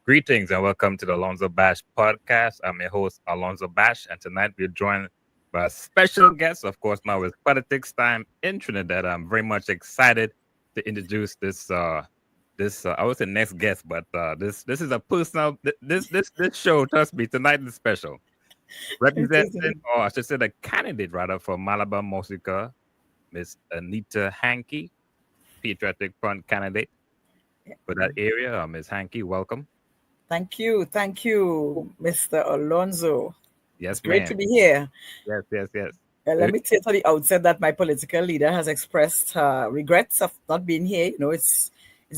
Greetings and welcome to the Alonzo Bash podcast. I'm your host, Alonzo Bash, and tonight we're joined by a special guest. Of course, now it's politics time in Trinidad. I'm very much excited to introduce this I would say next guest, but this is a personal this show. Trust me, tonight is special. Representing, or I should say, the candidate rather for Malabar Mausica, Miss Anita Hankey, Patriotic Front Candidate for that area. Miss Hankey, welcome. Thank you, Mr. Alonzo. Yes, It's great ma'am. to be here. Yes. Let me say at the outset that my political leader has expressed regrets of not being here. It's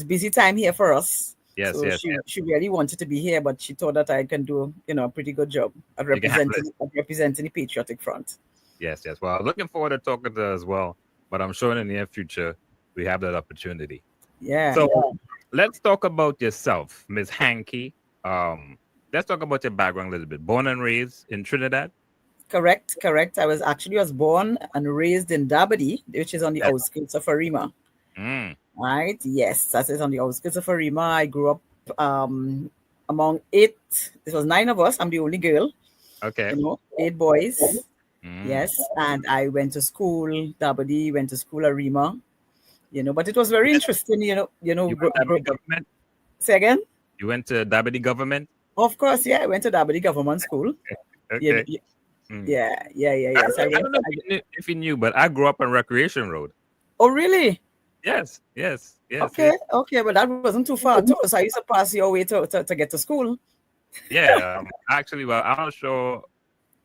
busy time here for us. Yes, So yes, she really wanted to be here, but she thought that I can do a pretty good job at You can handle representing the Patriotic Front. yes. Well, looking forward to talking to her as well. But I'm sure in the near future we have that opportunity. Yeah. So let's talk about yourself, Miss Hankey. Let's talk about your background a little bit. Born and raised in Trinidad. Correct. I was born and raised in Dabadi, which is on the outskirts of Arima. Mm, Right? Yes, that is on the outskirts of Arima. I grew up among eight. This was nine of us. I'm the only girl. okay. 8 boys. Mm. Yes, and I went to school. Dabadi went to school Arima. But it was very interesting. You went to Dabadi government? Say again. You went to Dabadi government? Of course, yeah. I went to Dabadi Government School. Okay. Yeah. So I don't know if you knew, but I grew up on Recreation Road. Oh, really? Yes. Okay, but that wasn't too far too. So I used to pass your way to get to school. Yeah. Actually, well, I'm not sure.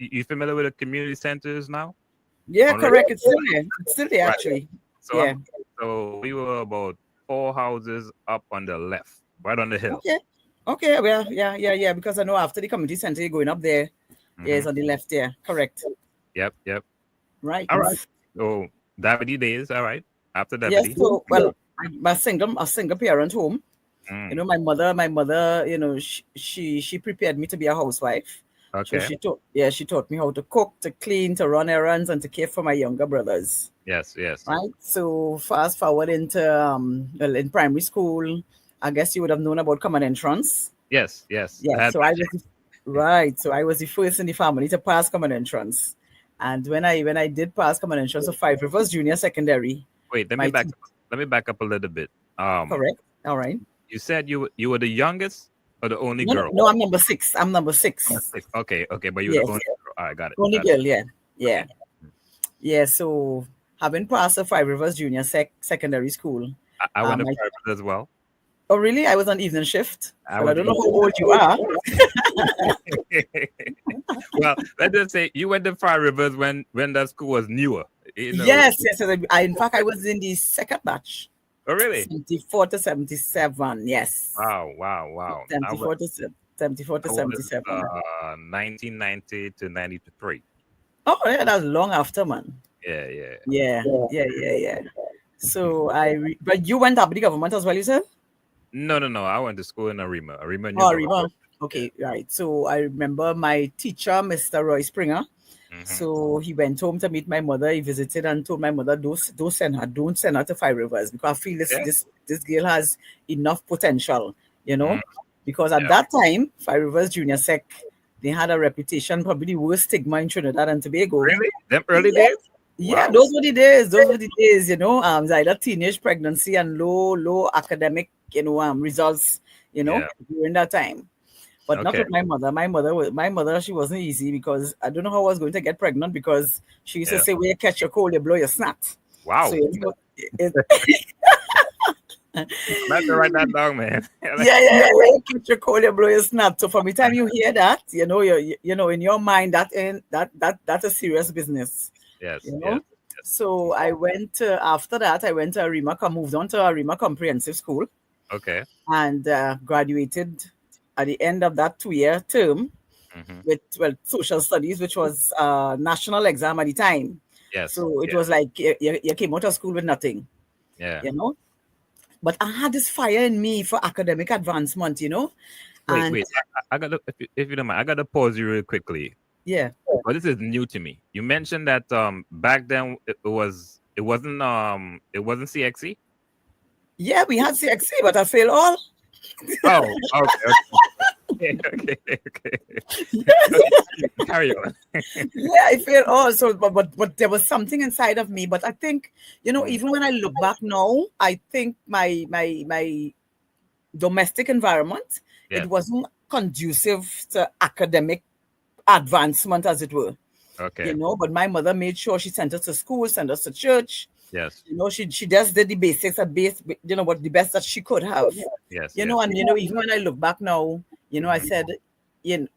You familiar with the community centers now? Yeah, On correct. It's still there Right. actually. So, Yeah. so we were about 4 houses up on the left, right on the hill. Okay. Well, yeah. Because I know after the community center, you're going up there. Yeah, it's on the left there. Correct. Yep. Right. All right. So Davide days. All right. After Yes. Davide. So, well, I'm a single parent home. Mm, My mother, she prepared me to be a housewife. So okay. she taught me how to cook, to clean, to run errands, and to care for my younger brothers. Yes. Right. So fast forward into in primary school, I guess you would have known about common entrance. Yes. Yeah. So I was the first in the family to pass common entrance. And when I did pass common entrance of Five Rivers Junior Secondary. Wait. Let me back up a little bit. Correct. All right. You said you were the youngest or the only girl? No, I'm number 6. I'm number 6. Okay. But you were the only girl. All right. Got it. Only girl. Yeah. Yeah. So having passed the Five Rivers Junior Secondary School. I went to private as well. Oh, really? I was on evening shift. I was don't know how old you are. Well, let's just say you went to Five Rivers when that school was newer. Yes. In fact, I was in the second batch. Oh, really? 74 to 77. Yes. Wow. 74 to 77. 1990 to 93. Oh, yeah, that's long after, man. Yeah. So but you went up the government as well, you said? No. I went to school in Arima. Arima. Okay, right. So I remember my teacher, Mr. Roy Springer. Mm-hmm. So he went home to meet my mother. He visited and told my mother, don't send her to Five Rivers, because I feel this girl has enough potential, because at that time, Five Rivers Junior Sec, they had a reputation, probably the worst stigma in Trinidad and Tobago. Really? Them early days? Yeah, wow. Those were the days. It's either teenage pregnancy and low academic, results, during that time. But not with my mother. My mother, she wasn't easy, because I don't know how I was going to get pregnant, because she used to say, when you catch your cold, you blow your snot. Wow. So, That's to write that down, man. Yeah. When you catch your cold, you blow your snot. So from the time you hear that, in your mind, that's a serious business. Yes. So I went after that. I went to moved on to Arima Comprehensive School. Okay. And graduated at the end of that 2-year term with social studies, which was national exam at the time. Yes. So it was like you came out of school with nothing. Yeah. But I had this fire in me for academic advancement. Wait. I got to, if you don't mind, I got to pause you real quickly. Yeah. But this is new to me. You mentioned that back then it wasn't CXC. Yeah, we had CXC, but I failed all. Oh, okay. Okay. Yes. Carry on. Yeah, I feel also, but there was something inside of me. But I think, even when I look back now, I think my domestic environment, it Yes. wasn't conducive to academic advancement, as it were. Okay. But my mother made sure she sent us to school, sent us to church. Yes. She just did the basics at base, what the best that she could have. Yes. And even when I look back now, I said, you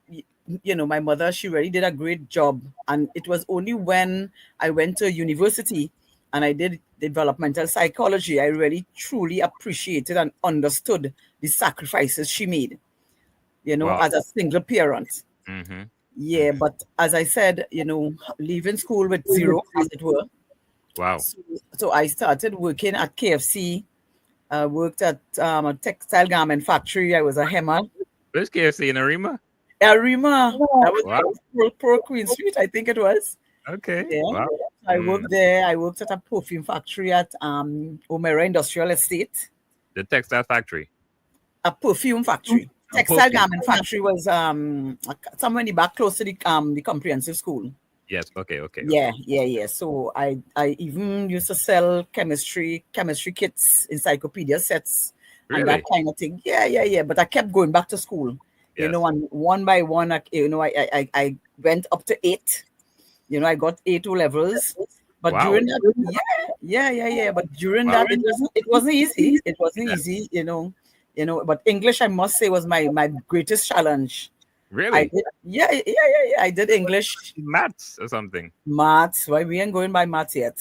my mother, she really did a great job. And it was only when I went to university and I did developmental psychology, I really truly appreciated and understood the sacrifices she made, Wow. as a single parent. Mm-hmm. Yeah, but as I said, leaving school with zero, as it were. Wow. So I started working at KFC. I worked at a textile garment factory. I was a hemmer. Where's KFC in Arima? Arima. That Wow. was Pro Queen Street, I think it was. Okay. Yeah. Wow. I worked there. I worked at a perfume factory at Omera Industrial Estate. The textile factory. A perfume factory. A Textile perfume. garment factory was somewhere in the back close to the comprehensive school. Yes. Okay. Yeah. So I even used to sell chemistry kits, encyclopedia sets, and Really? that kind of thing. Yeah. But I kept going back to school, Yes. and one by one, I went up to 8. I got A2 levels. But Wow. during that, yeah. But during that, it wasn't easy. It wasn't easy, But English, I must say, was my greatest challenge. Really? I did, yeah. I did English, Maths or something. maths. Why we ain't going by maths yet?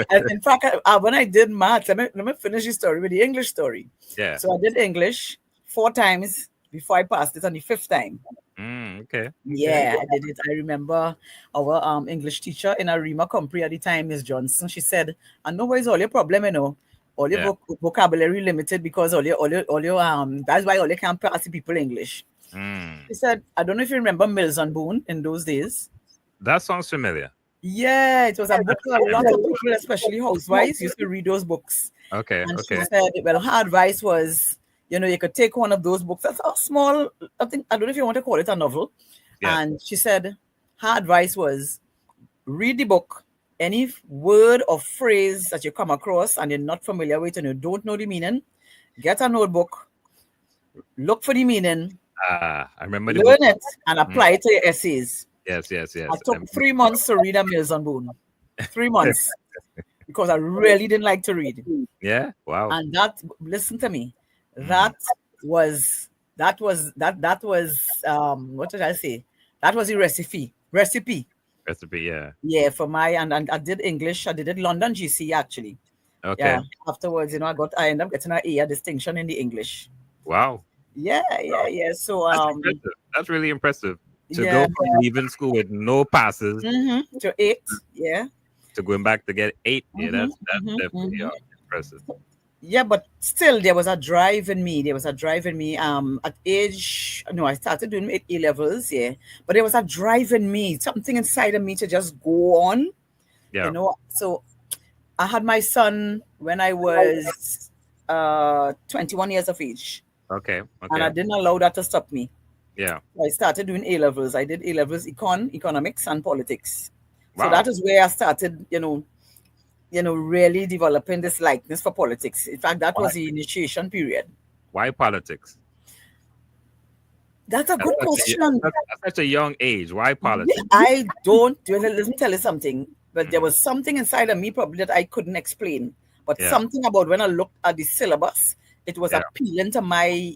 And in fact, when I did maths, let me finish the story with the English story. Yeah. So I did English 4 times before I passed it on the 5th time. Okay. Yeah, I did it. I remember our English teacher in Arima Compre at the time, Miss Johnson. She said, "I know what is all your problem, all your vocabulary limited because all your that's why all you can't pass the people English." She said, "I don't know if you remember Mills and Boone in those days." That sounds familiar. Yeah, it was a book that a lot of people, especially housewives, used to read those books. Okay. And Okay. she said, well, her advice was, you could take one of those books. That's a small, I don't know if you want to call it a novel. Yeah. And she said, her advice was, read the book. Any word or phrase that you come across and you're not familiar with and you don't know the meaning, get a notebook, look for the meaning, I remember the learn book. it, and apply it to your essays. Yes. I took 3 months to read a Mills and Boone. 3 months. Because I really didn't like to read. Yeah. Wow. And listen to me, that was what did I say? That was the recipe. Recipe. Yeah. Yeah, for and I did English. I did it London GC actually. Okay. Yeah. Afterwards, I ended up getting a distinction in the English. Wow. Yeah. So that's really impressive. To go from leaving school with no passes to 8, yeah. To going back to get 8, yeah, that's definitely impressive. Yeah, but still, there was a drive in me. At age, I started doing A levels, yeah. But there was a drive in me, something inside of me to just go on. Yeah. So I had my son when I was 21 years of age. Okay. And I didn't allow that to stop me. Yeah. I started doing A levels. I did A levels economics and politics. Wow. So that is where I started, really developing this likeness for politics. In fact, that was the initiation period. Why politics? That's a good question. At such a young age, why politics? I don't. Let me tell you something. But there was something inside of me probably that I couldn't explain. But something about when I looked at the syllabus, it was appealing to my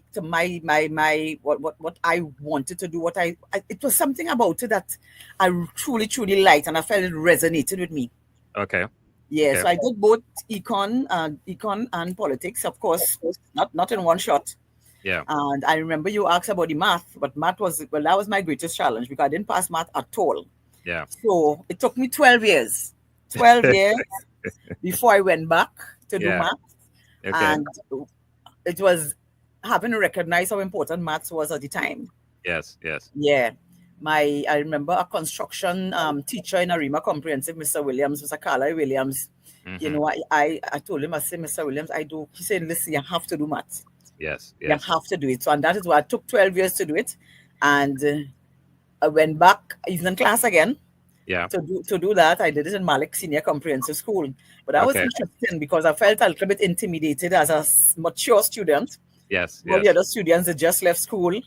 what I wanted to do. It was something about it that I truly liked, and I felt it resonated with me. Okay. Yeah, so I did both econ and politics, of course, not in one shot. Yeah. And I remember you asked about the math, but that was my greatest challenge because I didn't pass math at all. Yeah. So it took me 12 years. 12 years before I went back to do math. Okay. And it was having to recognize how important maths was at the time. Yes. Yeah. I remember a construction teacher in Arima Comprehensive, Mr. Williams, Mr. Carla Williams. I told him, I said, Mr. Williams, he said, listen, you have to do maths. Yes. You Yes. have to do it. So, and that is why I took 12 years to do it. And I went back evening class again Yeah. to do that. I did it in Malik Senior Comprehensive School. But that was Okay. interesting because I felt a little bit intimidated as a mature student. Yes. All the Yes. other students had just left school.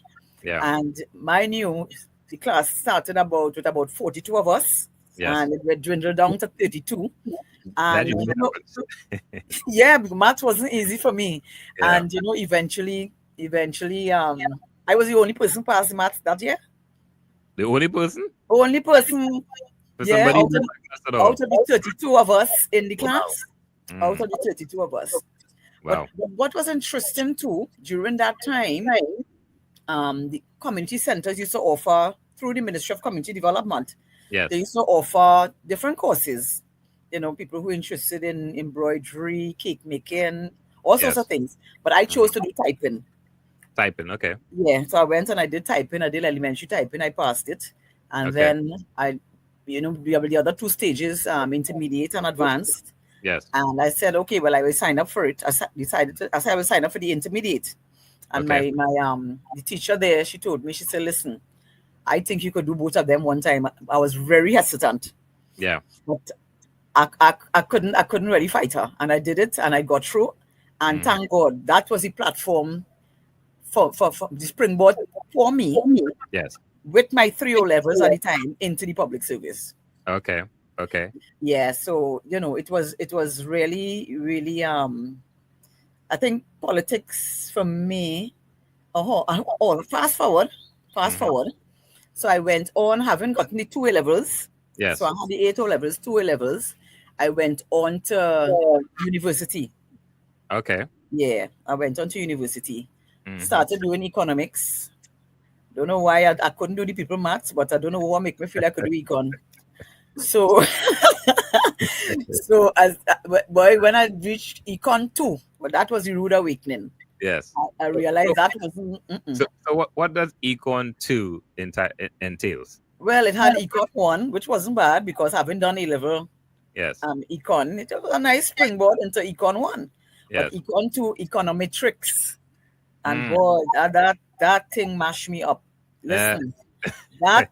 Yeah. And the class started with about 42 of us. Yes. And it went dwindled down to 32. That And, usually happens. yeah, math wasn't easy for me. Yeah. And, eventually, I was the only person passing maths that year. The only person Only person, for yeah, somebody who didn't like us at out all. of the 32 of us in the Wow. class, out Mm. of the 32 of us. But Wow. what was interesting too, during that time, the community centers used to offer, through the Ministry of Community Development, they Yes. used to offer different courses. People who are interested in embroidery, cake making, all sorts of Yes. things. But I chose Mhm. to do typing. Typing. Okay. Yeah, so I went and I did typing. I did elementary typing. I passed it, and Okay. then the other two stages, intermediate and advanced. Yes. And I said, okay, well, I will sign up for it. I said I will sign up for the intermediate. And Okay. the teacher there, she told me, she said, listen, I think you could do both of them one time. I was very hesitant, Yeah. but I couldn't really fight her, and I did it, and I got through. And Mm. thank God that was the platform for the springboard for me Yes. with my 3 O levels at the time into the public service. Okay. Okay. Yeah, so it was really, really I think politics for me. Fast forward, fast Hmm. forward. So I went on, having gotten the 2 A levels. So I Yes. had the 8 O levels, 2 A levels. I went on to university. Okay. Yeah, I went on to university. Hmm. Started doing economics. Don't know why I couldn't do the people maths, but I don't know what make me feel I could do econ. So, boy, when I reached econ 2, but that was the rude awakening. Yes. I So, realized that wasn't. so what does Econ 2 entails? Well, it had econ 1, which wasn't bad because having done A level Yes. econ, it was a nice springboard into econ 1. But Yes. econ 2, econometrics, and Mm. boy, that thing mashed me up. Uh, Listen, that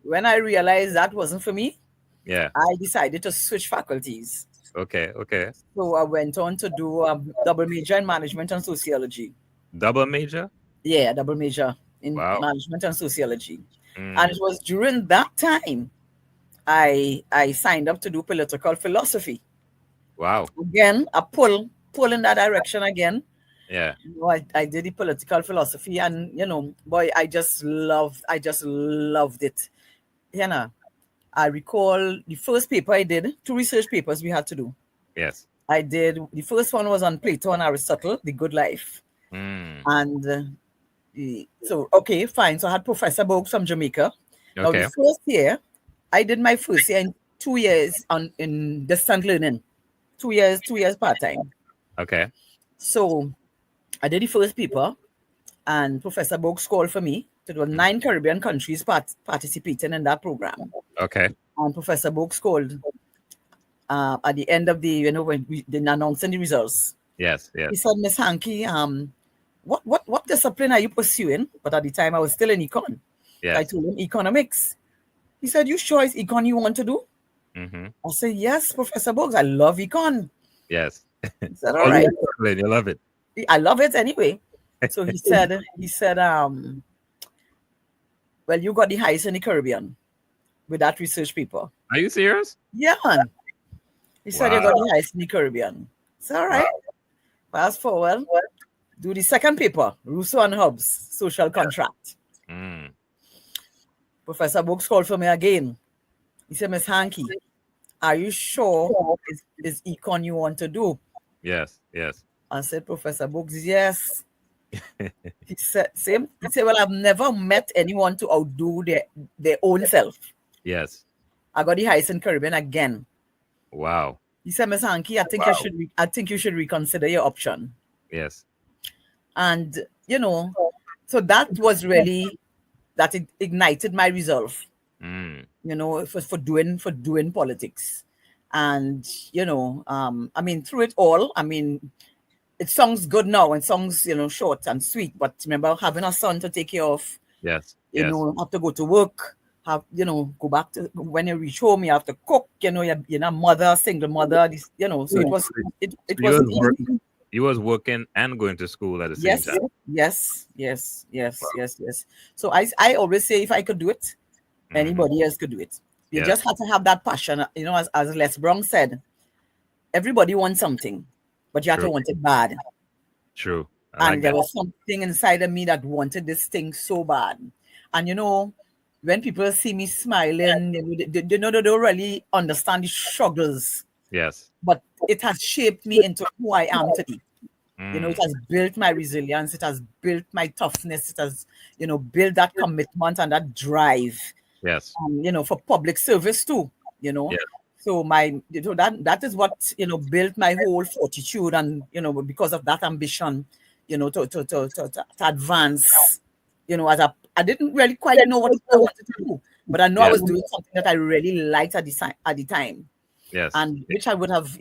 when I realized that wasn't for me, yeah. I decided to switch faculties. Okay. Okay. So I went on to do a double major in management and sociology. Double major? Yeah, double major in Wow. management and sociology. And Mm. it was during that time I signed up to do political philosophy. Wow. Again, a pull in that direction again. Yeah. I did the political philosophy, and boy, I just loved it. I recall the first paper I did, 2 research papers we had to do. Yes. I did, the first one was on Plato and Aristotle, The Good Life. Mm. And so, okay, fine. So I had Professor Bogues from Jamaica. Now, the Okay. first year, I did my first year in 2 years in distant learning. 2 years part-time. Okay. So I did the first paper, and Professor Bogues called for me. There were Mm. 9 Caribbean countries participating in that program. Okay. And Professor Bogues called at the end of when we did announcing the results. Yes. He Yes. said, Miss Hankey, what discipline are you pursuing? But at the time I was still in econ. So I Yes. told him economics. He said, you sure it's econ you want to do? Mm-hmm. I said, yes, Professor Bogues, I love econ. Yes. He said, all Oh, right. you love it. I love it anyway. So he said, well, you got the highest in the Caribbean with that research paper. Are you serious? Yeah, man. He said you Wow. got the highest in the Caribbean. It's all right. Wow. Fast forward. Do the second paper, Rousseau and Hobbes, social contract. Mm. Professor Bogues called for me again. He said, Miss Hankey, are you sure it's econ you want to do? Yes. Yes. I said, Professor Bogues, yes. He said, well, I've never met anyone to outdo their own self. Yes. I got the highest in Caribbean again. Wow. He said, Miss Hankey, I think you should reconsider your option. Yes. And so that was really that it ignited my resolve. Mm. For doing politics. And I mean, through it all, I mean, it sounds good now and songs, short and sweet, but remember having a son to take care of, Yes. have to go to work, go back to, when you reach home, you have to cook, you're a mother, single mother, so it wasn't easy. You was working and going to school at the same Yes, time. yes. So I always say if I could do it, anybody else could do it. You just have to have that passion. As Les Brown said, everybody wants something, but you have to want it bad. True. And there was something inside of me that wanted this thing so bad. And when people see me smiling, they don't really understand the struggles. Yes. But it has shaped me into who I am today. It has built my resilience. It has built my toughness. It has, built that commitment and that drive. Yes. For public service too. Yes. So that is what built my whole fortitude, and because of that ambition, to advance. As I didn't really quite know what I wanted to do, but I know I was doing something that I really liked at the time. Yes. And which I would have,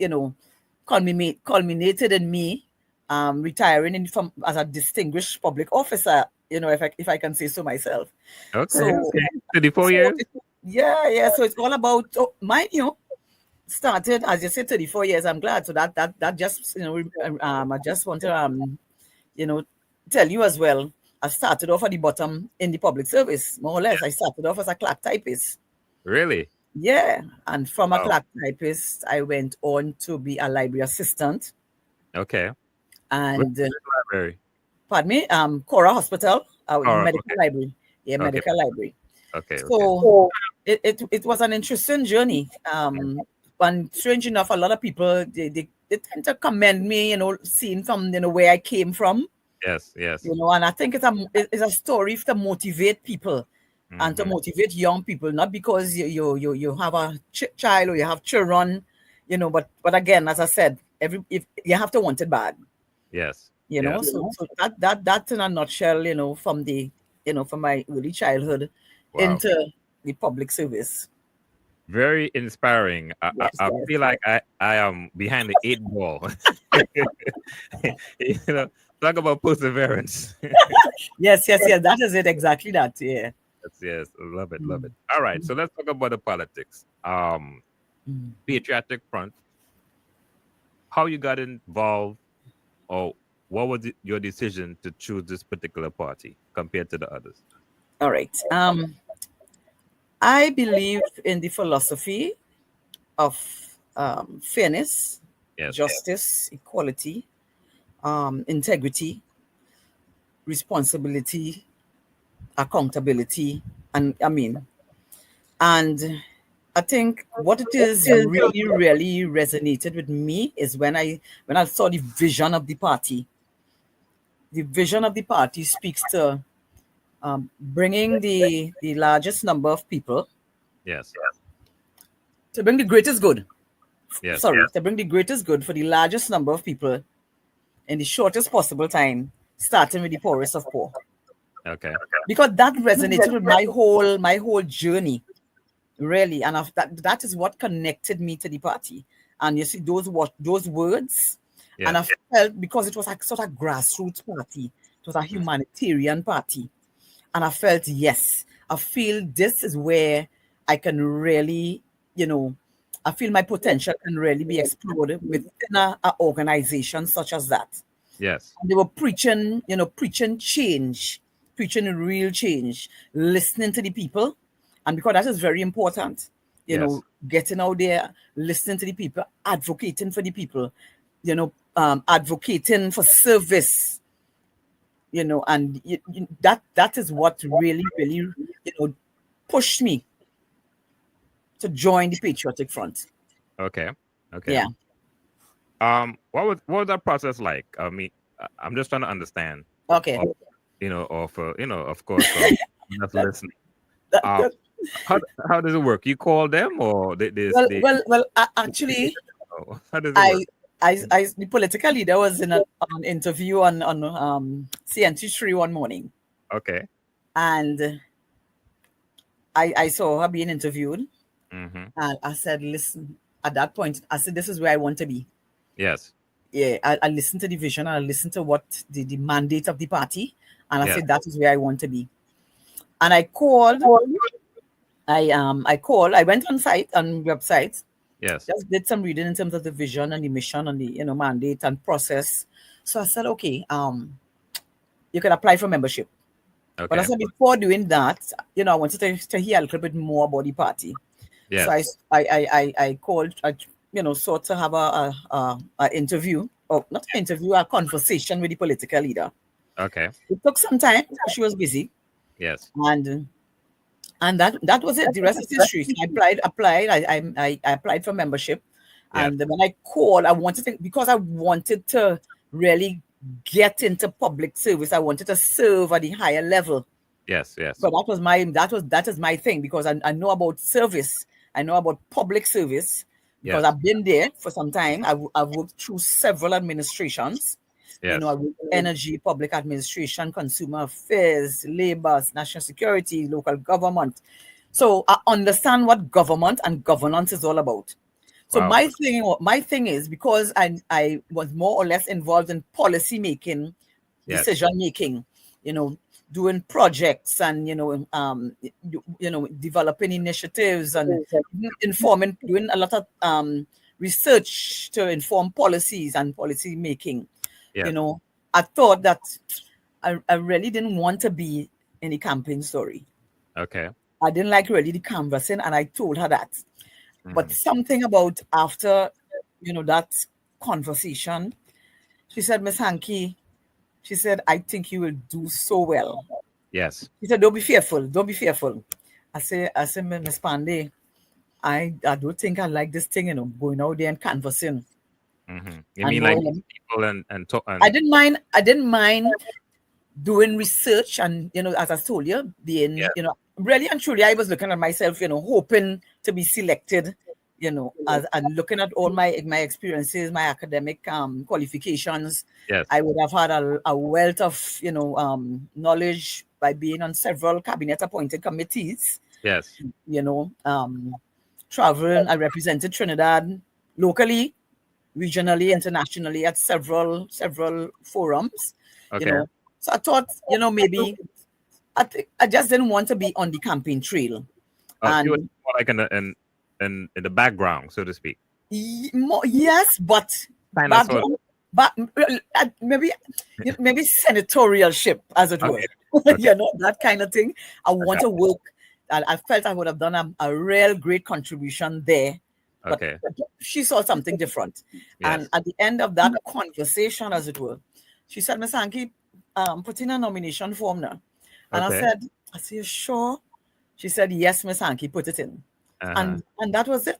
culminated in me retiring from as a distinguished public officer, if I can say so myself. Okay. So 34 years? Yeah. So it's all about started, as you said, 34 years. I'm glad. So that just, I just want to, tell you as well. I started off at the bottom in the public service, more or less. I started off as a clerk typist. Really? Yeah. And from a clerk typist, I went on to be a library assistant. Okay. And library? Pardon me, Cora Hospital, medical library. Yeah, medical library. Okay. So it was an interesting journey. And strange enough, a lot of people they tend to commend me, seeing from where I came from. Yes. And I think it's a story to motivate people and to motivate young people, not because you have a child or you have children, but again, as I said, if you have to want it bad. Yes. So that's in a nutshell, from from my early childhood into the public service. Very inspiring. I feel like I am behind the 8 ball. Talk about perseverance. Yes. That is it. Exactly that. Yeah. Yes. Love it. All right. So let's talk about the politics. Patriotic Front. How you got involved, or what was your decision to choose this particular party compared to the others? All right. I believe in the philosophy of fairness, justice, equality, integrity, responsibility, accountability, and I think what it is really resonated with me is when I saw the vision of the party. The vision of the party speaks to bringing the largest number of people. Yes. To bring the greatest good. Yes. To bring the greatest good for the largest number of people in the shortest possible time, starting with the poorest of poor. Okay. Because that resonated with my whole journey, really, and that is what connected me to the party. And you see those words, and I felt, because it was like sort of grassroots party, it was a humanitarian party, and I felt, yes, I feel this is where I can really, I feel my potential can really be explored within an organization such as that. Yes. And they were preaching change, preaching real change, listening to the people. And because that is very important, getting out there, listening to the people, advocating for the people, advocating for service, and that is what really, pushed me to join the Patriotic Front. Okay. Yeah. What was that process like? I mean, I'm just trying to understand. Okay. Of course, just listening. How does it work? You call them, or actually, how does it work? The political leader was in an interview on CNT3 one morning. Okay. And I saw her being interviewed. Mm-hmm. And I said, listen, at that point, I said, this is where I want to be. Yes. I listened to the vision, and I listened to what the mandate of the party, and I said that is where I want to be. And I called. I went on websites. Yes. Just did some reading in terms of the vision and the mission and the mandate and process. So I said, okay, you can apply for membership. Okay. But I said before doing that, I wanted to hear a little bit more about the party. Yes. So I called, sought to have a interview, or not an interview, a conversation with the political leader. Okay. It took some time because she was busy. Yes. And that was it. The rest is history. I applied. I applied for membership, and when I called, I wanted to really get into public service. I wanted to serve at the higher level. Yes. So that is my thing, because I know about service. I know about public service because I've been there for some time. I've worked through several administrations. Yes. I worked energy, public administration, consumer affairs, labor, national security, local government. So I understand what government and governance is all about. So my thing is, because I was more or less involved in policy making, decision making, doing projects and developing initiatives and informing, doing a lot of research to inform policies and policy making. I thought that I really didn't want to be in the campaign story. Okay. I didn't like really the canvassing, and I told her that. But something about after, that conversation, she said, Miss Hankey, she said, I think you will do so well. Yes. She said, don't be fearful. Don't be fearful. I said, Miss Pandey, I don't think I like this thing, going out there and canvassing. Mm-hmm. You mean like people and talk? I didn't mind doing research and, as I told you, being, really and truly, I was looking at myself, hoping to be selected, and looking at all my experiences, my academic qualifications. Yes. I would have had a wealth of, knowledge by being on several cabinet appointed committees. Yes. Traveling, I represented Trinidad locally, regionally, internationally at several forums. Okay. So I thought, maybe I just didn't want to be on the campaign trail. You were more like in the background, so to speak. Yes, but maybe senatorialship, as it were. Okay. That kind of thing. I want to work. I felt I would have done a real great contribution there. But she saw something different. Yes. And at the end of that conversation, as it were, she said, Miss Hankey, put in a nomination form now. And I said, sure? She said, yes, Miss Hankey, put it in. And that was it.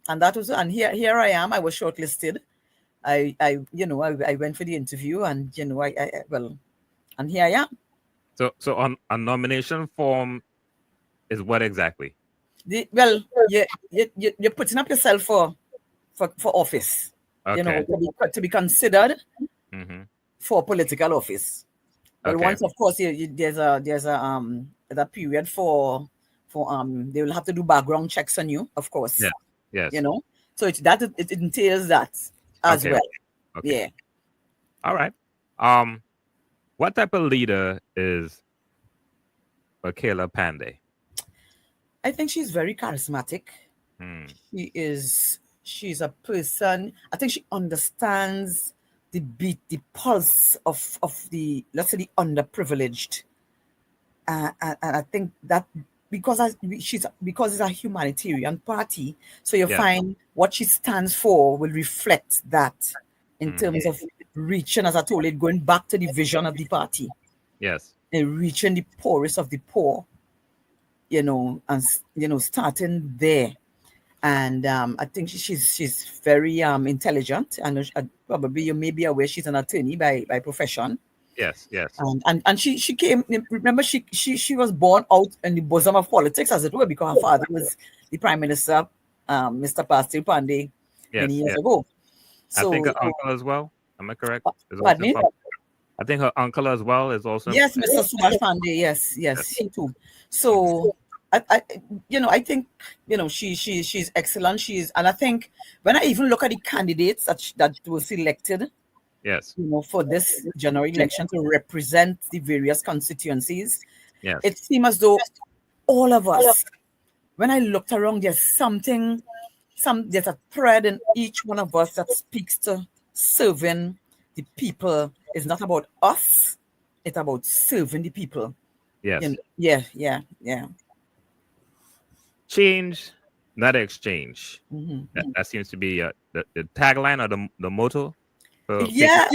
And here I am. I was shortlisted. I went for the interview, and and here I am. So on a nomination form is what exactly? You're putting up yourself for office. Okay. To be considered for political office. Well, once, of course, there's a period for they will have to do background checks on you, of course. Yeah. Yes. So it entails that as well. Okay. Yeah. All right. What type of leader is Mausica Pandey? I think she's very charismatic. She's a person, I think she understands the beat, the pulse of the, let's say, the underprivileged. And I think that because it's a humanitarian party, so you find what she stands for will reflect that in terms of reaching, as I told you, going back to the vision of the party. Yes. And reaching the poorest of the poor, and starting there. And I think she's very intelligent, and probably you may be aware she's an attorney by profession. Yes. And she came. Remember, she was born out in the bosom of politics, as it were, because her father was the Prime Minister, Mr. Patriotic Front many years ago. So, I think her uncle as well. Am I correct? Pardon me? I think her uncle as well is also. Yes, Mr. Subhash Pandey. Yes, he too. So I think, she's excellent. And I think when I even look at the candidates that were selected, Yes. For this general election to represent the various constituencies, Yes. it seems as though all of us, when I looked around, there's a thread in each one of us that speaks to serving the people. It's not about us, it's about serving the people. Yes. Yeah. Change, not exchange. Mm-hmm. That seems to be the tagline or the motto. Yeah,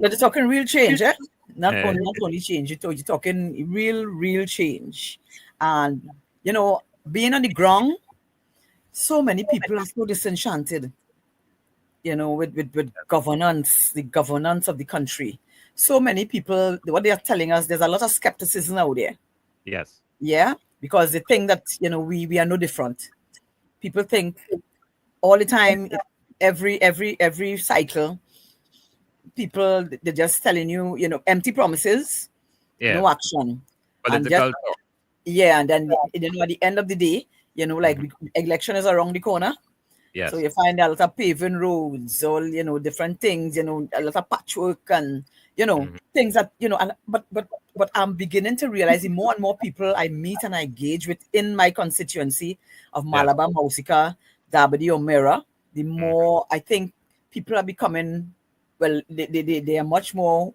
but it's talking real change, eh? Not Uh, only change. You're talking real change, and being on the ground, so many people are so disenchanted. With governance, the governance of the country. So many people, what they are telling us, there's a lot of skepticism out there. yes. Yeah, because they think that we are no different. People think all the time, every cycle, people, they're just telling you, empty promises, Yeah. no action, and Political. and then at the end of the day, like election is around the corner. Yes. So you find a lot of paving roads, all different things, a lot of patchwork and things that but I'm beginning to realize the more and more people I meet and I engage within my constituency of Malabar, Mausica, Dabadi, or Mira, the more I think people are becoming, well, they are much more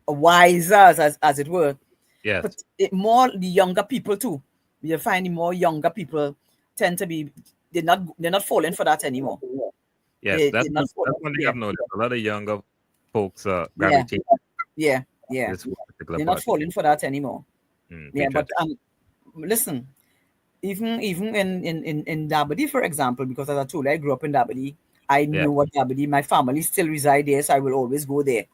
wiser, as it were. Yes. But more the younger people too. You find the more younger people tend to be, they're not falling for that anymore. Yes, that's not one thing I've noticed. A lot of younger folks gravitate. Yeah. This particular They're not party. falling for that anymore. Yeah, but Interesting. listen, even in Dabadi, for example, because as I told you, I grew up in Dabadi. I know what Dabadi. My family still reside there, so I will always go there.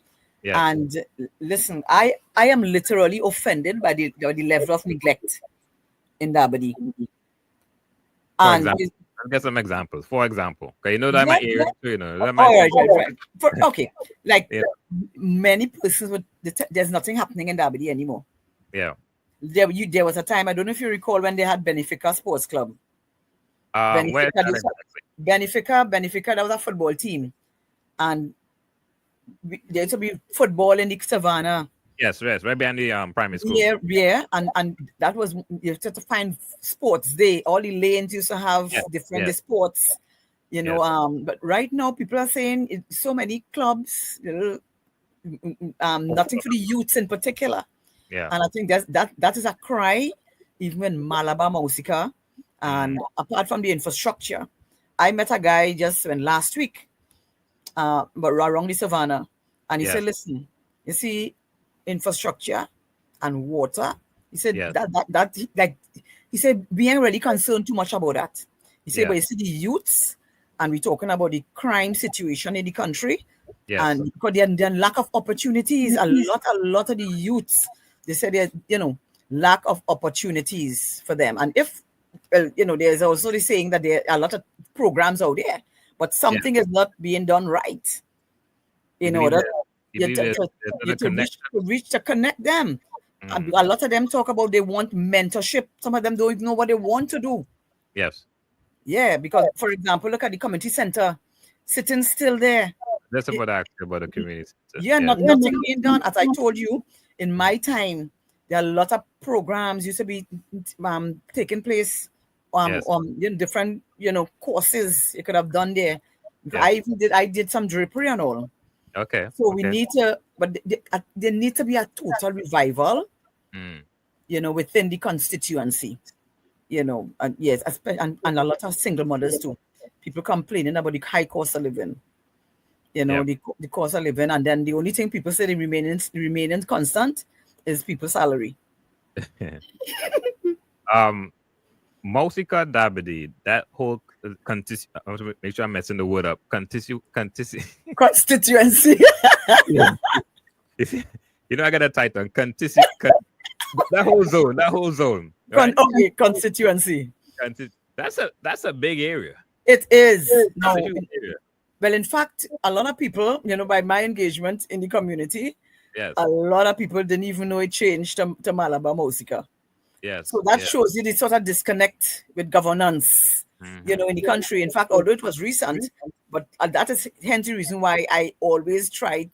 Yes. And listen, I am literally offended by the level of neglect in Dabadi. For example, let's get some examples. For example, okay, that my area, that my right. Okay, like many persons there's nothing happening in Dabadi anymore. Yeah. There was a time, I don't know if you recall, when they had Benefica Sports Club. Benefica, that was a football team, and there used to be football in the savannah. Yes, right behind the primary school. Yeah, and that was, you have to find sports day. All the lanes used to have different sports, But right now, people are saying so many clubs, nothing for the youths in particular. Yeah, and I think that is a cry, even in Malabar, Mausica, and apart from the infrastructure, I met a guy just last week, but around the savannah, and he said, "Listen, you see, infrastructure and water." He said that like he said we ain't really concerned too much about that. He said, but you see the youths, and we're talking about the crime situation in the country, and because there lack of opportunities, a lot of the youths, they said there lack of opportunities for them. And if there's also the saying that there are a lot of programs out there, but something is not being done right in order to connect them. And a lot of them talk about they want mentorship. Some of them don't even know what they want to do. Yes. Yeah, because, for example, look at the community center sitting still there. That's what I asked about the community center. Yeah, nothing being done. As I told you, in my time, there are a lot of programs used to be taking place on different courses you could have done there. I did some drapery and all. Okay. So we need to, but there need to be a total revival, within the constituency, and yes, and a lot of single mothers too. People complaining about the high cost of living, the cost of living, and then the only thing people say the remaining constant is people's salary. Mausica Dabadi, that whole I want to make sure I'm messing the word up. Constituency. I got a title. That whole zone. Right? Constituency. That's a big area. It is. No. Well, in fact, a lot of people, by my engagement in the community, a lot of people didn't even know it changed to Malabar Mausica. Yes. So that shows you the sort of disconnect with governance, in the country. In fact, although it was recent, but that is hence the reason why I always tried,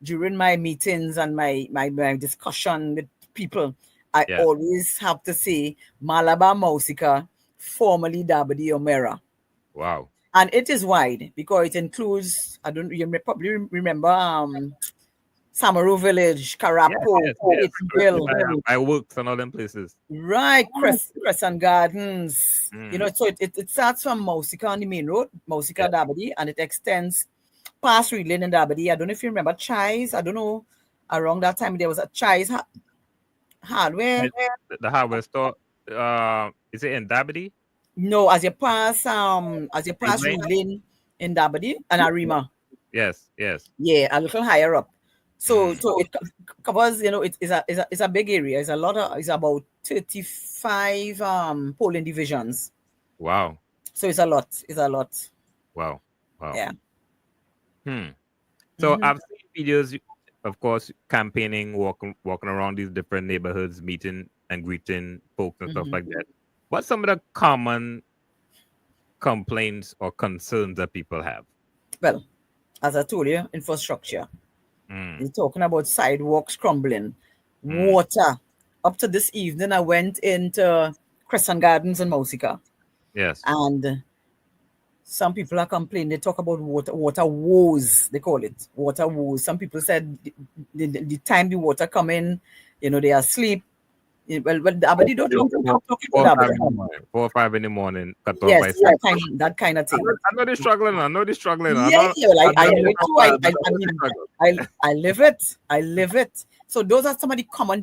during my meetings and my discussion with people, I always have to say Malabar Mausica, formerly Dabadi Omera. Wow. And it is wide because it includes, you probably remember Samaru Village, Karapo, Pittsville. I worked on all them places. Right, Crescent Gardens. So it starts from Mausica on the main road, Mausica Dabadi, and it extends past Reedland and Dabadi. I don't know if you remember Chais. I don't know. Around that time, there was a Chais hardware. The hardware store. Is it in Dabadi? No, as you pass Reedland in Dabadi and Arima. Yes. Yeah, a little higher up. So it covers, it's a big area. It's about 35 polling divisions. Wow. So it's a lot. Wow. Yeah. So I've seen videos, of course, campaigning, walking around these different neighborhoods, meeting and greeting folks and stuff like that. What's some of the common complaints or concerns that people have? Well, as I told you, infrastructure. You're talking about sidewalks crumbling, water. Up to this evening, I went into Crescent Gardens in Mausica. Yes. And some people are complaining. They talk about water woes, they call it. Water woes. Some people said the time the water come in, they are asleep. Well, Abadi don't talk about Abadi. 4 or 5 in the morning. Yes, that kind of thing. I know they're struggling. Yeah, I know it too. I live it. So those are some of the common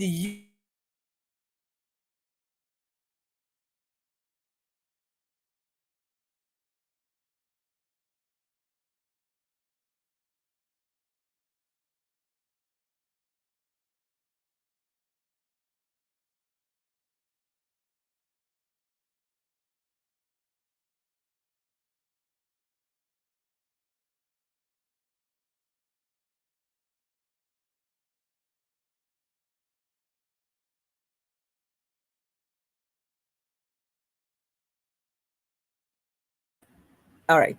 All right.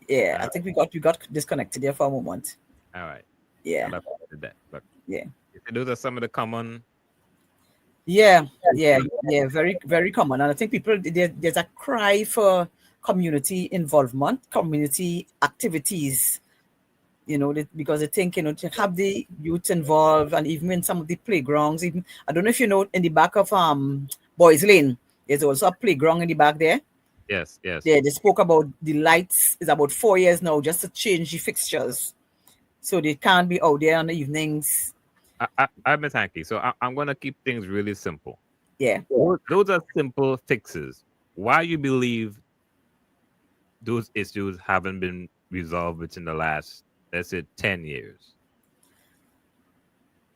Yeah, I think we got disconnected there for a moment. All right. Yeah. But yeah. Those are some of the common. Yeah. Very, very common. And I think people, there's a cry for community involvement, community activities, because they think, to have the youth involved, and even in some of the playgrounds, even, I don't know if you know, in the back of Boys Lane, there's also a playground in the back there. Yes. Yeah, they spoke about the lights. It's about 4 years now just to change the fixtures, so they can't be out there in the evenings. I'm Ms. Hankey, so I'm going to keep things really simple. Yeah. Those are simple fixes. Why you believe those issues haven't been resolved within the last, let's say, 10 years?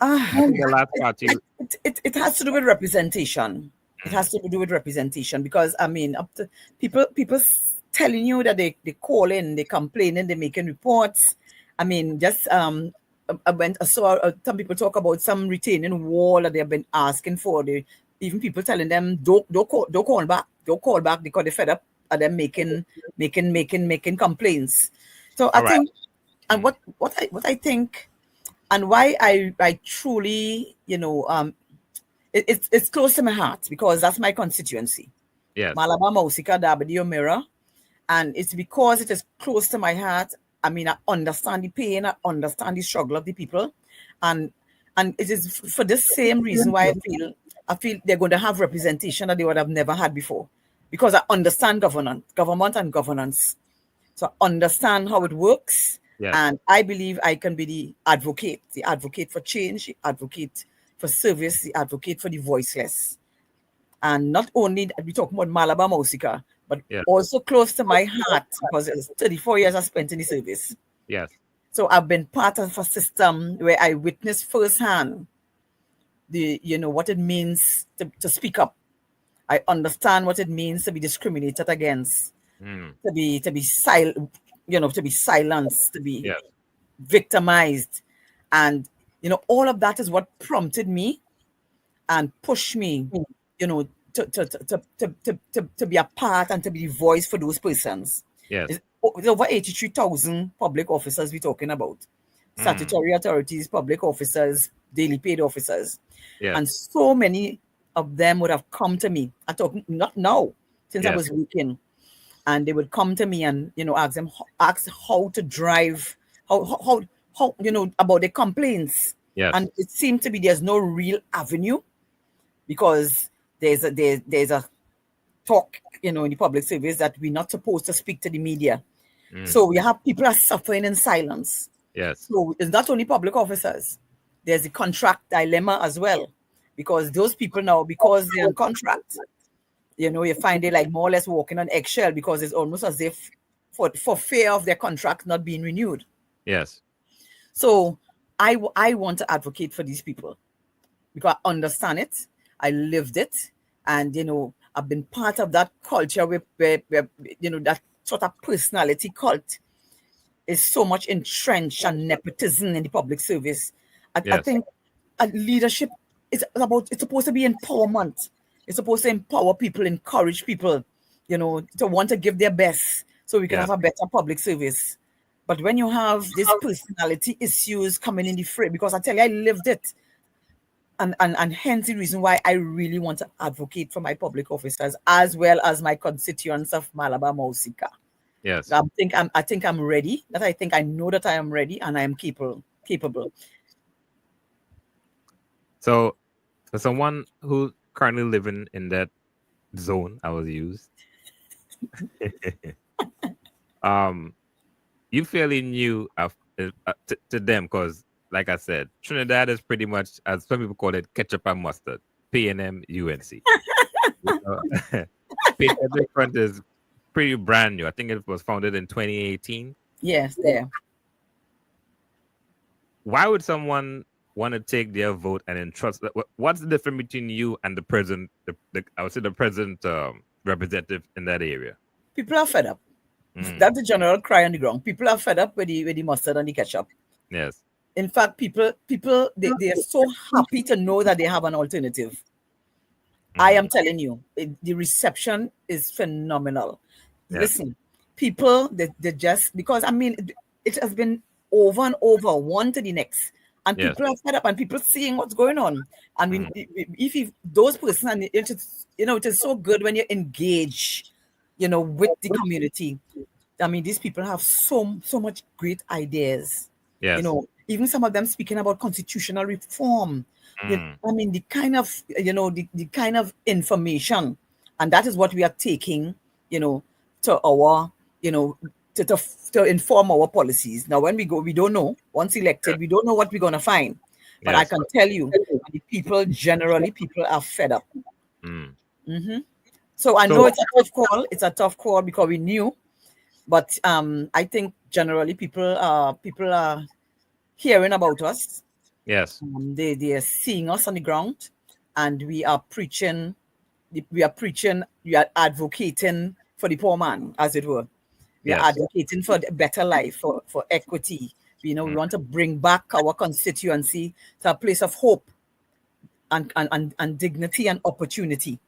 It has to do with representation. It has to do with representation because, I mean, up to people telling you that they call in, they complaining, they're making reports. I mean, just I saw some people talk about some retaining wall that they've been asking for. Even people telling them don't call back because they're fed up of them making complaints. So I think, and what I think, and why I truly, it's close to my heart because that's my constituency. Yes. Malabar, Mausica, Dabadi, Omera. And it's because it is close to my heart. I mean, I understand the pain, I understand the struggle of the people. And it is for this same reason why I feel they're going to have representation that they would have never had before. Because I understand government and governance. So I understand how it works. Yes. And I believe I can be the advocate for change, the advocate for service, the advocate for the voiceless. And not only we talking about Malabar Mausica, but also close to my heart because it's 34 years I spent in the service. Yes. So I've been part of a system where I witnessed firsthand what it means to speak up. I understand what it means to be discriminated against, to be silent, to be silenced, to be victimized. And, all of that is what prompted me and pushed me you know, to be a part and to be the voice for those persons. Yes. It's over 83,000 public officers we're talking about. Statutory authorities, public officers, daily paid officers. Yes. And so many of them would have come to me. I talk not now, since I was working. And they would come to me and, ask how to drive, how about the complaints. Yes. And it seemed to be there's no real avenue, because there's a talk, in the public service that we're not supposed to speak to the media. So we have people are suffering in silence. Yes. So it's not only public officers. There's the contract dilemma as well, because those people now, because they're on contract, you find they like more or less walking on eggshell, because it's almost as if for fear of their contract not being renewed. Yes. So I want to advocate for these people, because I understand it. I lived it. And, I've been part of that culture where that sort of personality cult is so much entrenched, and nepotism in the public service. I think leadership is it's supposed to be empowerment. It's supposed to empower people, encourage people, to want to give their best so we can have a better public service. But when you have these personality issues coming in the fray, because I tell you, I lived it. And hence the reason why I really want to advocate for my public officers, as well as my constituents of Malabar, Mausica. Yes. I think I'm ready. I know that I am ready, and I am capable. So for someone who currently living in that zone I was used, you fairly new to them, because like I said, Trinidad is pretty much, as some people call it, ketchup and mustard. PNM UNC. Patriotic Front is pretty brand new. I think it was founded in 2018. Yes, there. Why would someone want to take their vote and entrust? What's the difference between you and the president? I would say the president representative in that area. People are fed up. That's the general cry on the ground. People are fed up with the mustard and the ketchup. Yes. In fact, people they are so happy to know that they have an alternative. I am telling you, the reception is phenomenal. Yes. Listen, people, they just, because it has been over and over, one to the next, and people are fed up, and people seeing what's going on. And if those persons, it is so good when you engage, with the community. These people have so much great ideas. Yes. Even some of them speaking about constitutional reform. The kind of, the kind of information, and that is what we are taking, to our, to inform our policies. Now, when we go, we don't know. Once elected, we don't know what we're going to find. But I can tell you, the people are fed up. So I know it's a tough call. It's a tough call because we knew. But I think generally people are hearing about us. Yes. They are seeing us on the ground, and we are preaching, we are advocating for the poor man, as it were. We are advocating for a better life, for equity. We want to bring back our constituency to a place of hope and dignity and opportunity.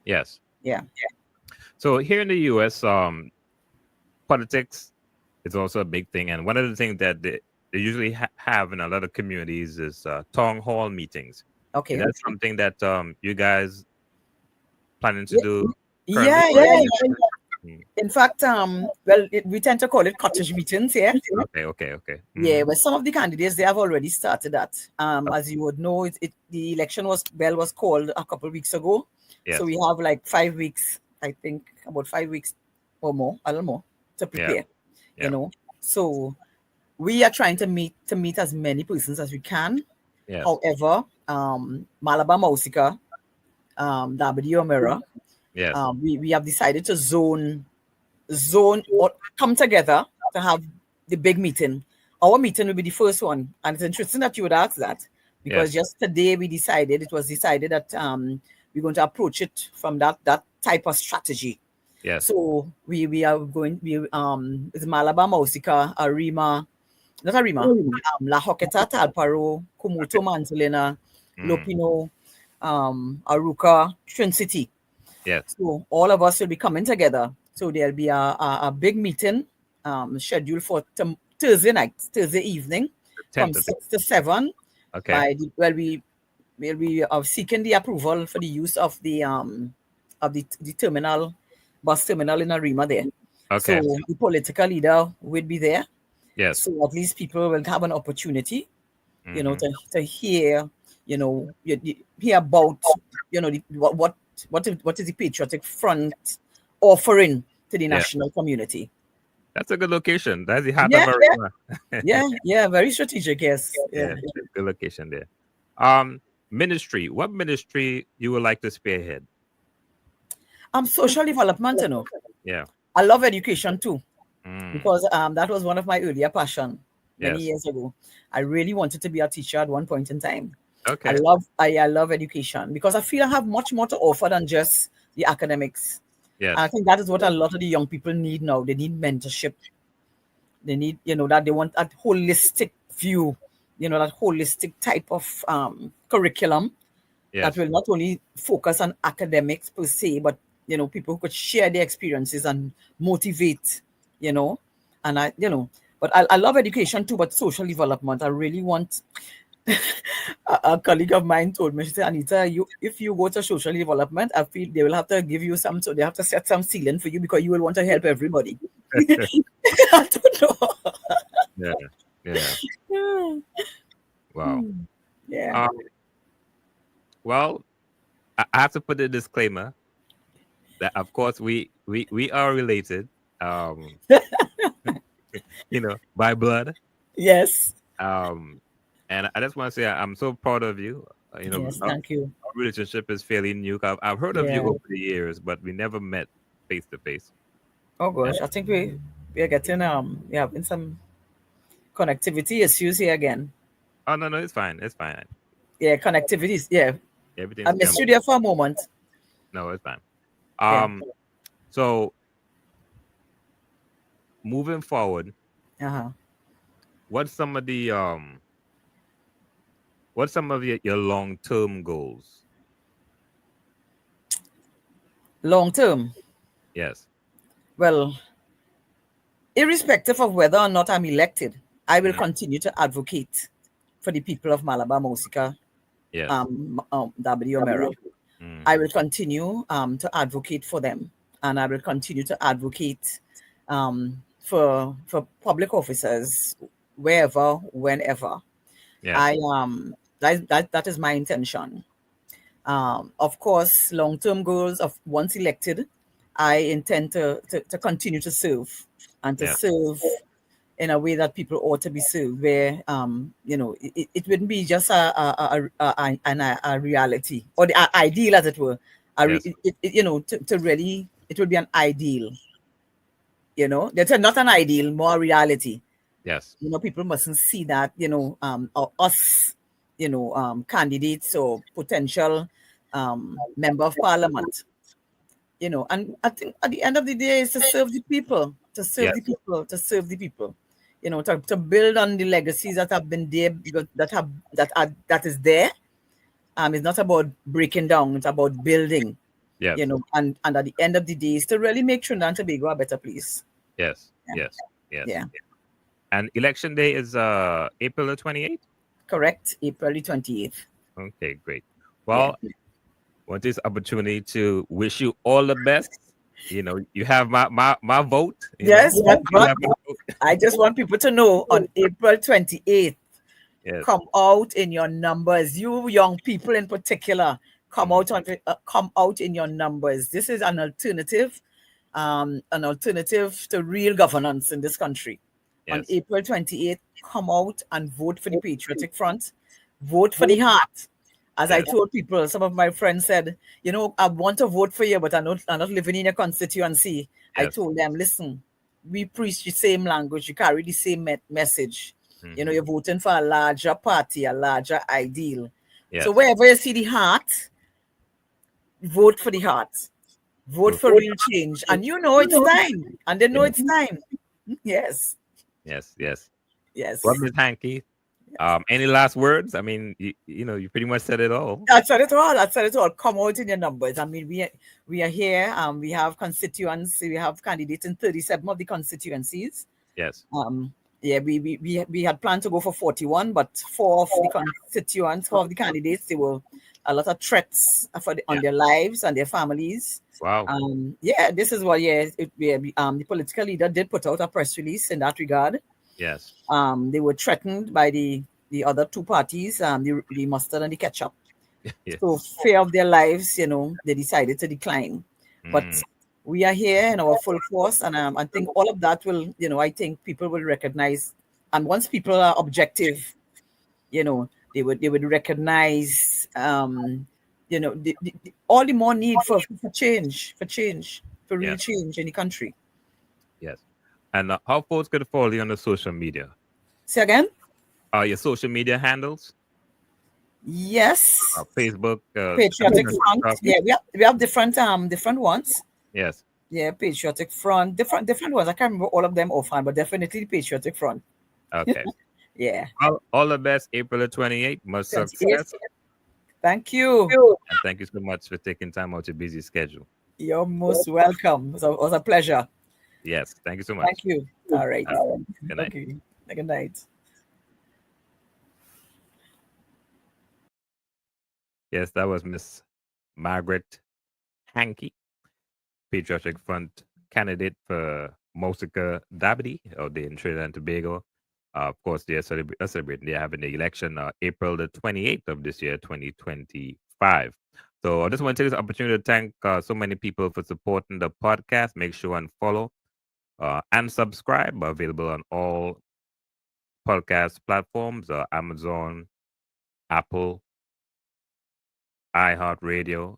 Yes. Yeah. So here in the US, politics is also a big thing. And one of the things that they usually have in a lot of communities is town hall meetings. Okay. Is that something that you guys planning to do? Yeah. In fact, we tend to call it cottage meetings, yeah. Okay. Yeah, but some of the candidates, they have already started that. As you would know, the election was called a couple of weeks ago. Yes. So we have like 5 weeks, I think about 5 weeks or more, a little more, to prepare. Yeah. So we are trying to meet as many persons as we can. Yes. However, Malabar, Mausica, Dabadi O'Meara, yes. We have decided to zone or come together to have the big meeting. Our meeting will be the first one, and it's interesting that you would ask that, because yesterday it was decided that we're going to approach it from that type of strategy. Yes. So we are going. It's Malabar, Mausica, Arima. La Hoqueta, Talparo, Kumuto, Manzolena, Lopino, Aruca, Trin City. Yes. So all of us will be coming together. So there'll be a big meeting scheduled for Thursday night, Thursday evening, The from 10th. 6 to 7. Okay. We'll be seeking the approval for the use of the terminal, bus terminal in Arima there. So Okay. the political leader will be there. Yes. So at least people will have an opportunity, Mm-hmm. to hear, hear about, what is the Patriotic Front offering to the Yeah. national community. That's a good location. That's the heart Yeah, of Arima. yeah, very strategic. Yes, yeah. Yeah, good location there. Ministry. What ministry you would like to spearhead? Social development. Yeah. I love education too, Mm. because that was one of my earlier passion many Yes. years ago. I really wanted to be a teacher at one point in time. Okay. I love education because I feel I have much more to offer than just the academics. And I Yes. think that is what a lot of the young people need now. They need mentorship. They need, that they want that holistic view, that holistic type of curriculum that Yes. will not only focus on academics per se, but people who could share their experiences and motivate, you know. And but I love education too, but social development. I really want. A colleague of mine told me, she said, Anita, if you go to social development, I feel they will have to give you some, so they have to set some ceiling for you because you will want to help everybody. I don't know. Yeah. Yeah. Wow. Yeah. Um, well, I have to put a disclaimer that of course we are related, um, by blood. Yes. Um, and I just want to say I'm so proud of you. Yes. Our Thank you. relationship is fairly new. I've heard of you Yeah. over the years, but we never met face to face. Oh And gosh, I think we are getting we having some connectivity issues here again. oh no, no, it's fine. It's fine. Yeah, connectivity. Yeah, I Everything's missed coming. you there for a moment. No, it's fine. Yeah. So moving forward, Uh-huh. what's some of the what's some of your long term goals? Long term. Yes. Well, irrespective of whether or not I'm elected, I will Mm, continue to advocate for the people of Malabar, Mausica, yes. W. Mera. I Hmm. will continue to advocate for them, and I will continue to advocate for public officers wherever, whenever. Yes. I that is my intention. Of course, long-term goals of once elected, I intend to continue to serve and to Yeah. serve in a way that people ought to be served, where it wouldn't be just a reality or the ideal, as it were. Yes. To really, it would be an ideal. That's not an ideal, more a reality. Yes. People mustn't see that, or us, candidates or potential member of parliament, and I think at the end of the day is to serve the people, to serve the Yes. people, to serve the people, to build on the legacies that have been there, because that is there. It's not about breaking down, it's about building, Yes. and at the end of the day is to really make Trinidad and Tobago a better place. Yes. Yeah. Yes. Yes. Yeah. And election day is April the 28th. Correct. April 28th. Okay, great. Yeah. Well, want this opportunity to wish you all the best. You have my vote. Yes, but You have my vote. I just want people to know on April 28th, Yes. come out in your numbers. You young people in particular, come out in your numbers. This is an alternative to real governance in this country. On Yes. April 28th, come out and vote for the Patriotic Front. Vote for the heart. As I Yes. told people, some of my friends said, I want to vote for you, but I'm not living in your constituency. I Yes. told them, listen, we preach the same language, you carry the same message. Mhm. You're voting for a larger party, a larger ideal. So Yes. wherever you see the heart, vote for the heart. Vote Vote for for- real change. And it's time. And they know it's time. Yes. Yes. Yes. Yes. Well, Ms. Hankey, Any last words? I mean, you pretty much said it all. I said it all. I said it all. Come out in your numbers. I mean, we are here. We have constituents. We have candidates in 37 of the constituencies. Yes. Yeah, we had planned to go for 41, but four of the constituents, four of the candidates, there were a lot of threats on their lives and their families. Wow. Yeah, this is what. The political leader did put out a press release in that regard. Yes. They were threatened by the other two parties, the mustard and the ketchup. Yes. So fear of their lives, they decided to decline. But we are here in our full force, and I think all of that will, I think people will recognize. And once people are objective, they would recognize, all the more need for change, for real change in the country. Yes. And how folks could follow you on the social media? Say again? Your social media handles? Yes. Facebook. Patriotic Front. Yeah, we have different ones. Yes. Yeah, Patriotic Front. Different ones. I can't remember all of them offhand, but definitely Patriotic Front. Okay. Yeah. All the best, April the 28th. Much success. Thank you. And thank you so much for taking time out your busy schedule. You're most welcome. It was a pleasure. Yes. Thank you so much. Thank you. All right. Good night. Okay. Good night. Yes, that was Miss Margaret Hankey, Patriotic Front candidate for Mausica East or in Trinidad and Tobago. Of course, they're celebrating. They're having the election April the 28th of this year, 2025. So I just want to take this opportunity to thank so many people for supporting the podcast. Make sure and follow and subscribe. Available on all podcast platforms, Amazon, Apple, iHeartRadio.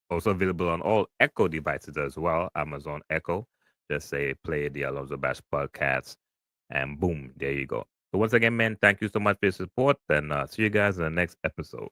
Also available on all Echo devices as well. Amazon Echo. Just say play the Alonzo Bash podcast, and boom, there you go. So once again, man, thank you so much for your support, and see you guys in the next episode.